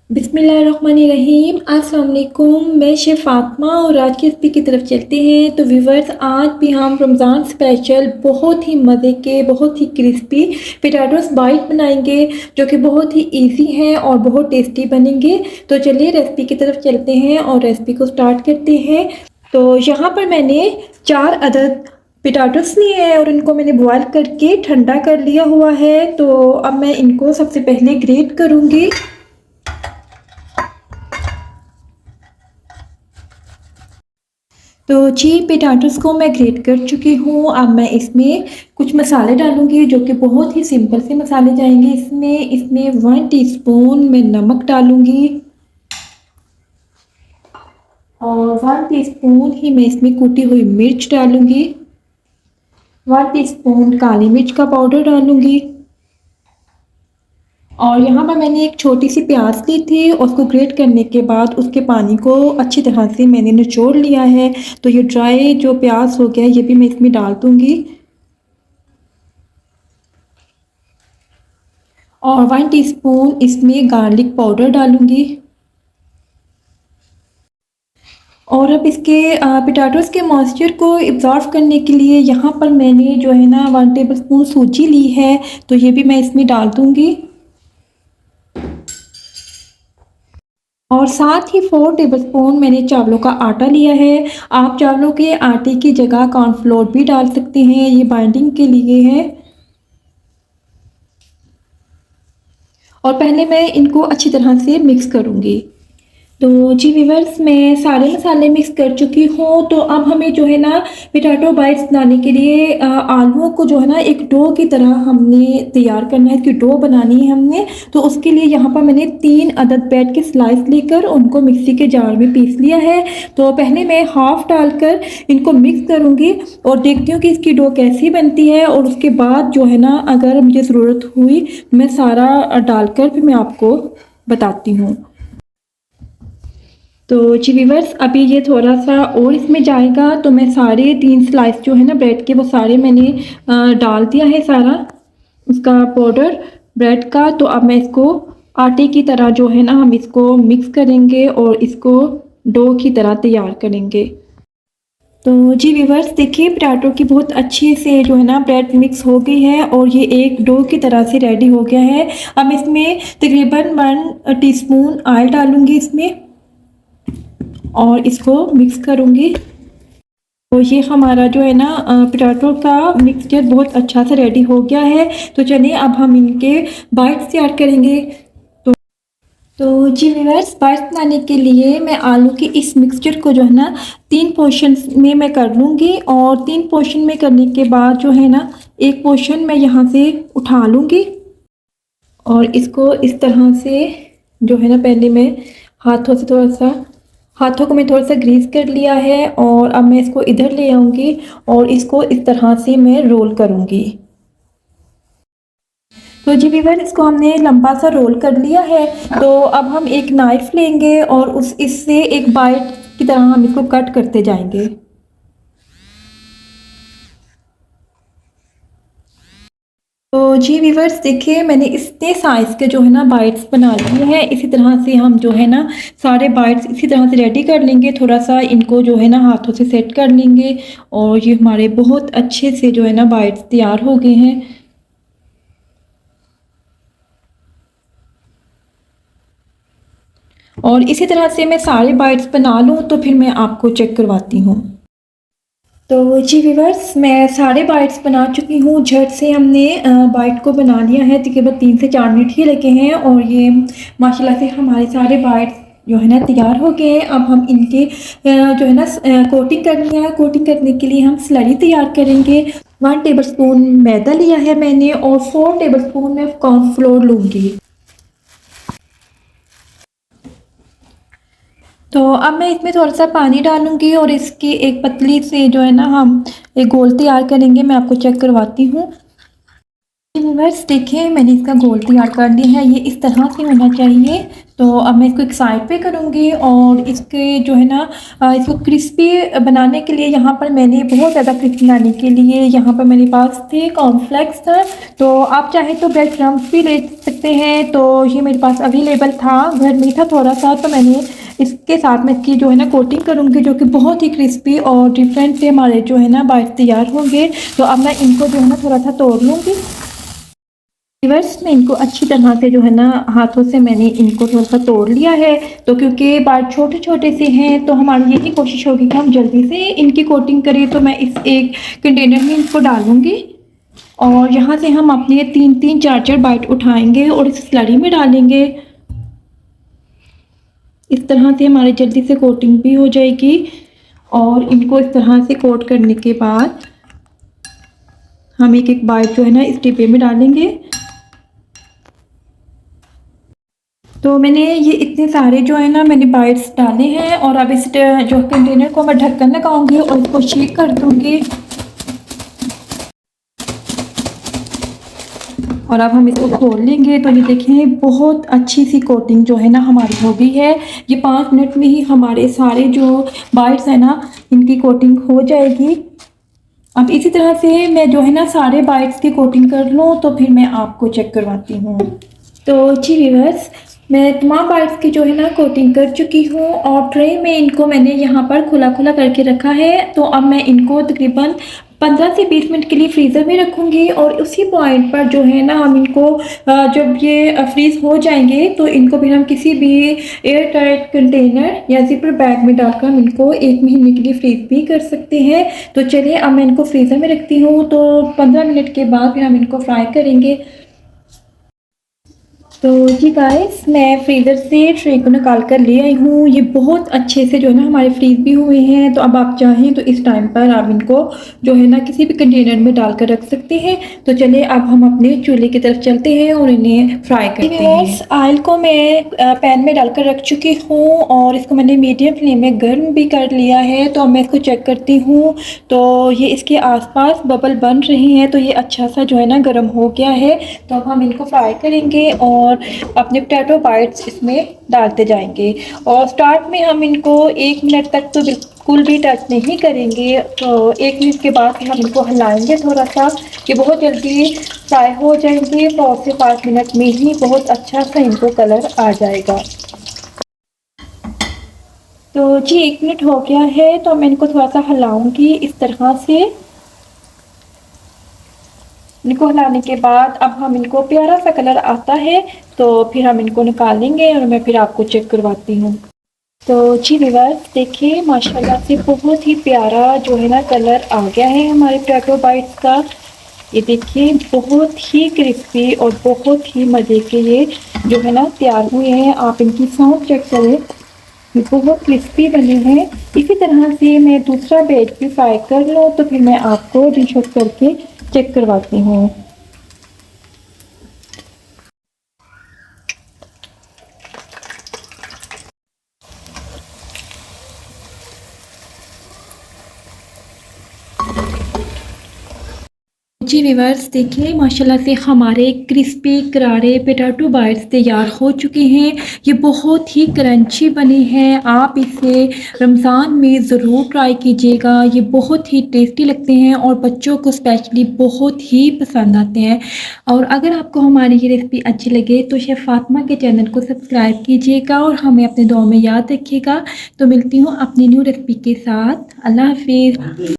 बिस्मिल्लाहिर्रहमानिर्रहीम। अस्सलाम वालेकुम। मैं शेफ़ फ़ातिमा और आज की रेसिपी की तरफ चलते हैं। तो व्यूअर्स, आज भी हम रमज़ान स्पेशल बहुत ही मज़े के, बहुत ही क्रिस्पी पोटैटोज़ बाइट बनाएंगे, जो कि बहुत ही इजी हैं और बहुत टेस्टी बनेंगे। तो चलिए रेसिपी की तरफ चलते हैं और रेसिपी को स्टार्ट करते हैं। तो यहाँ पर मैंने 4 अदद पोटैटोज़ लिए हैं और इनको मैंने बॉयल करके ठंडा कर लिया हुआ है। तो अब मैं इनको सबसे पहले ग्रेट करूँगी। तो जी, पोटैटोज़ को मैं ग्रेट कर चुकी हूँ। अब मैं इसमें कुछ मसाले डालूँगी, जो कि बहुत ही सिंपल से मसाले जाएंगे इसमें 1 टीस्पून मैं नमक डालूँगी और 1 टीस्पून ही मैं इसमें कूटी हुई मिर्च डालूँगी। 1 टीस्पून काली मिर्च का पाउडर डालूँगी और यहाँ पर मैंने एक छोटी सी प्याज ली थी और उसको ग्रेट करने के बाद उसके पानी को अच्छी तरह से मैंने निचोड़ लिया है। तो ये ड्राई जो प्याज हो गया ये भी मैं इसमें डाल दूँगी और 1 टीस्पून इसमें गार्लिक पाउडर डालूँगी। और अब इसके पोटैटोज़ के मॉइस्चर को एब्ज़ॉर्ब करने के लिए यहाँ पर मैंने जो है ना 1 टेबलस्पून सूजी ली है, तो ये भी मैं इसमें डाल दूँगी और साथ ही 4 टेबलस्पून मैंने चावलों का आटा लिया है। आप चावलों के आटे की जगह कॉर्नफ्लोर भी डाल सकते हैं, ये बाइंडिंग के लिए है। और पहले मैं इनको अच्छी तरह से मिक्स करूँगी। तो जी व्यूअर्स, मैं सारे मसाले मिक्स कर चुकी हूँ। तो अब हमें जो है ना पोटैटो बाइट्स बनाने के लिए आलूओं को जो है ना एक डो की तरह हमने तैयार करना है, कि डो बनानी है हमने। तो उसके लिए यहाँ पर मैंने 3 अदद ब्रेड के स्लाइस लेकर उनको मिक्सी के जार में पीस लिया है। तो पहले मैं हाफ़ डालकर इनको मिक्स करूँगी और देखती हूँ कि इसकी डो कैसी बनती है, और उसके बाद जो है ना अगर मुझे ज़रूरत हुई मैं सारा डालकर फिर मैं आपको बताती हूँ। तो जी व्यूअर्स, अभी ये थोड़ा-सा और इसमें जाएगा, तो मैं सारे 3 स्लाइस जो है ना ब्रेड के वो सारे मैंने डाल दिया है सारा उसका पाउडर ब्रेड का। तो अब मैं इसको आटे की तरह जो है ना हम इसको मिक्स करेंगे और इसको डो की तरह तैयार करेंगे। तो जी व्यूअर्स, देखिए पोटैटो की बहुत अच्छे से जो है ना ब्रेड मिक्स हो गई है और ये एक डो की तरह से रेडी हो गया है। अब इसमें तकरीबन 1 टीस्पून ऑयल डालूँगी इसमें और इसको मिक्स करूँगी। तो ये हमारा जो है ना पोटैटो का मिक्सचर बहुत अच्छा से रेडी हो गया है। तो चलिए अब हम इनके बाइट्स तैयार करेंगे। तो जी व्यूअर्स, बाइट्स बनाने के लिए मैं आलू के इस मिक्सचर को जो है ना 3 पोर्शंस में मैं कर लूँगी और 3 पोर्शन में करने के बाद जो है ना एक पोर्शन मैं यहाँ से उठा लूँगी और इसको इस तरह से जो है ना पहले मैं हाथों को मैं थोड़ा सा ग्रीस कर लिया है और अब मैं इसको इधर ले आऊँगी और इसको इस तरह से मैं रोल करूँगी। तो जी व्यूअर, इसको हमने लंबा सा रोल कर लिया है। तो अब हम एक नाइफ़ लेंगे और इससे एक बाइट की तरह हम इसको कट करते जाएंगे। तो जी व्यूअर्स, देखिए मैंने इतने साइज़ के जो है ना बाइट्स बना लिए हैं। इसी तरह से हम जो है ना सारे बाइट्स इसी तरह से रेडी कर लेंगे। थोड़ा सा इनको जो है ना हाथों से सेट कर लेंगे और ये हमारे बहुत अच्छे से जो है ना बाइट्स तैयार हो गए हैं। और इसी तरह से मैं सारे बाइट्स बना लूँ तो फिर मैं आपको चेक करवाती हूँ। तो जी व्यूअर्स, मैं सारे बाइट्स बना चुकी हूँ। झट से हमने बाइट को बना लिया है, तकरीबन 3 से 4 मिनट ही लगे हैं और ये माशाल्लाह से हमारे सारे बाइट्स जो है ना तैयार हो गए हैं। अब हम इनके जो है ना कोटिंग करनी है। कोटिंग करने के लिए हम स्लरी तैयार करेंगे। 1 टेबलस्पून मैदा लिया है मैंने और 4 टेबलस्पून मैं कॉर्नफ्लोर लूँगी। तो अब मैं इसमें थोड़ा-सा पानी डालूँगी और इसकी एक पतली से जो है ना हम एक घोल तैयार करेंगे। मैं आपको चेक करवाती हूँ। व्यूअर्स, देखिए मैंने इसका घोल तैयार कर लिया है, ये इस तरह से होना चाहिए। तो अब मैं इसको एक साइड पे करूँगी और इसके जो है ना इसको क्रिस्पी बनाने के लिए यहाँ पर मैंने बहुत ज़्यादा क्रिस्पी बनाने के लिए यहाँ पर मेरे पास थे कॉर्नफ्लेक्स था। तो आप चाहे तो ब्रेड क्रम्स भी ले सकते से है, तो ये मेरे पास अवेलेबल था, घर में था थोड़ा सा, तो मैंने इसके साथ में इसकी जो है ना कोटिंग करूँगी, जो कि बहुत ही क्रिस्पी और डिफरेंट से हमारे जो है ना बाइट्स तैयार होंगे। तो अब मैं इनको जो है ना थोड़ा सा तोड़ लूँगी। रिवर्स में इनको अच्छी तरह से जो है ना हाथों से मैंने इनको थोड़ा सा तोड़ लिया है। तो क्योंकि बाल छोटे छोटे से हैं, तो हमारी यही कोशिश होगी कि हम जल्दी से इनकी कोटिंग करें। तो मैं इस एक कंटेनर में इनको डालूँगी और यहाँ से हम अपने 3-3 4-4 बाइट उठाएंगे और इस स्लरी में डालेंगे। इस तरह से हमारी जल्दी से कोटिंग भी हो जाएगी। और इनको इस तरह से कोट करने के बाद हम एक एक बाइट जो है ना इस डिब्बे में डालेंगे। तो मैंने ये इतने सारे जो है ना मैंने बाइट्स डाले हैं और अब इस जो कंटेनर को मैं ढक्कन लगाऊंगी और इसको शेक कर दूंगी। और अब हम इसको खोल लेंगे तो ये देखें बहुत अच्छी सी कोटिंग जो है ना हमारी हो गई है। ये 5 मिनट में ही हमारे सारे जो बाइट्स हैं ना इनकी कोटिंग हो जाएगी। अब इसी तरह से मैं जो है ना सारे बाइट्स की कोटिंग कर लूँ तो फिर मैं आपको चेक करवाती हूँ। तो जी व्यूअर्स, मैं तमाम बाइट्स की जो है ना कोटिंग कर चुकी हूँ और ट्रे में इनको मैंने यहाँ पर खुला खुला करके रखा है। तो अब मैं इनको तकरीबन 15 से 20 मिनट के लिए फ्रीज़र में रखूँगी और उसी पॉइंट पर जो है ना हम इनको जब ये फ्रीज़ हो जाएंगे तो इनको फिर हम किसी भी एयर टाइट कंटेनर या जिपर बैग में डालकर हम इनको 1 महीने के लिए फ्रीज़ भी कर सकते हैं। तो चलिए अब मैं इनको फ्रीज़र में रखती हूँ, तो 15 मिनट के बाद फिर हम इनको फ्राई करेंगे। तो जी गाइस, मैं फ्रीज़र से ट्रे को निकाल कर ले आई हूँ। ये बहुत अच्छे से जो है ना हमारे फ्रीज़ भी हुए हैं। तो अब आप चाहें तो इस टाइम पर आप इनको जो है ना किसी भी कंटेनर में डालकर रख सकते हैं। तो चलिए अब हम अपने चूल्हे की तरफ चलते हैं और इन्हें फ्राई करते हैं। ऑयल को मैं पैन में डालकर रख चुकी हूँ और इसको मैंने मीडियम फ्लेम में गर्म भी कर लिया है। तो अब मैं इसको चेक करती हूँ, तो ये इसके आसपास बबल बन रही हैं, तो ये अच्छा सा जो है ना गर्म हो गया है। तो अब हम इनको फ्राई करेंगे और अपने पोटैटो बाइट्स इसमें डालते जाएंगे। और स्टार्ट में हम इनको 1 मिनट तक तो बिल्कुल भी टच नहीं करेंगे। तो 1 मिनट के बाद हम इनको हिलाएंगे थोड़ा सा, कि बहुत जल्दी फ्राई हो जाएंगे। 4 से 5 मिनट में ही बहुत अच्छा सा इनको कलर आ जाएगा। तो जी 1 मिनट हो गया है, तो मैं इनको थोड़ा सा हिलाऊंगी इस तरह से। इनको हिलाने के बाद अब हम इनको प्यारा सा कलर आता है तो फिर हम इनको निकालेंगे और मैं फिर आपको चेक करवाती हूँ। तो जी व्यूअर्स, देखिए माशाल्लाह से बहुत ही प्यारा जो है ना कलर आ गया है हमारे पोटैटो बाइट्स का। ये देखिए बहुत ही क्रिस्पी और बहुत ही मज़े के ये जो है ना तैयार हुए हैं। आप इनकी साउंड चेक करें, ये बहुत क्रिस्पी बने हैं। इसी तरह से मैं दूसरा बैच भी फ्राई कर लूँ तो फिर मैं आपको डिश आउट करके चेक करवाती हूँ। जी व्यूअर्स, देखिए माशाल्लाह से हमारे क्रिस्पी करारे पोटैटो बाइट्स तैयार हो चुके हैं। ये बहुत ही क्रंची बने हैं। आप इसे रमज़ान में ज़रूर ट्राई कीजिएगा। ये बहुत ही टेस्टी लगते हैं और बच्चों को स्पेशली बहुत ही पसंद आते हैं। और अगर आपको हमारी ये रेसिपी अच्छी लगे तो शेफ़ फातिमा के चैनल को सब्सक्राइब कीजिएगा और हमें अपने दुआ में याद रखिएगा। तो मिलती हूँ अपनी न्यू रेसिपी के साथ। अल्लाह हाफिज़।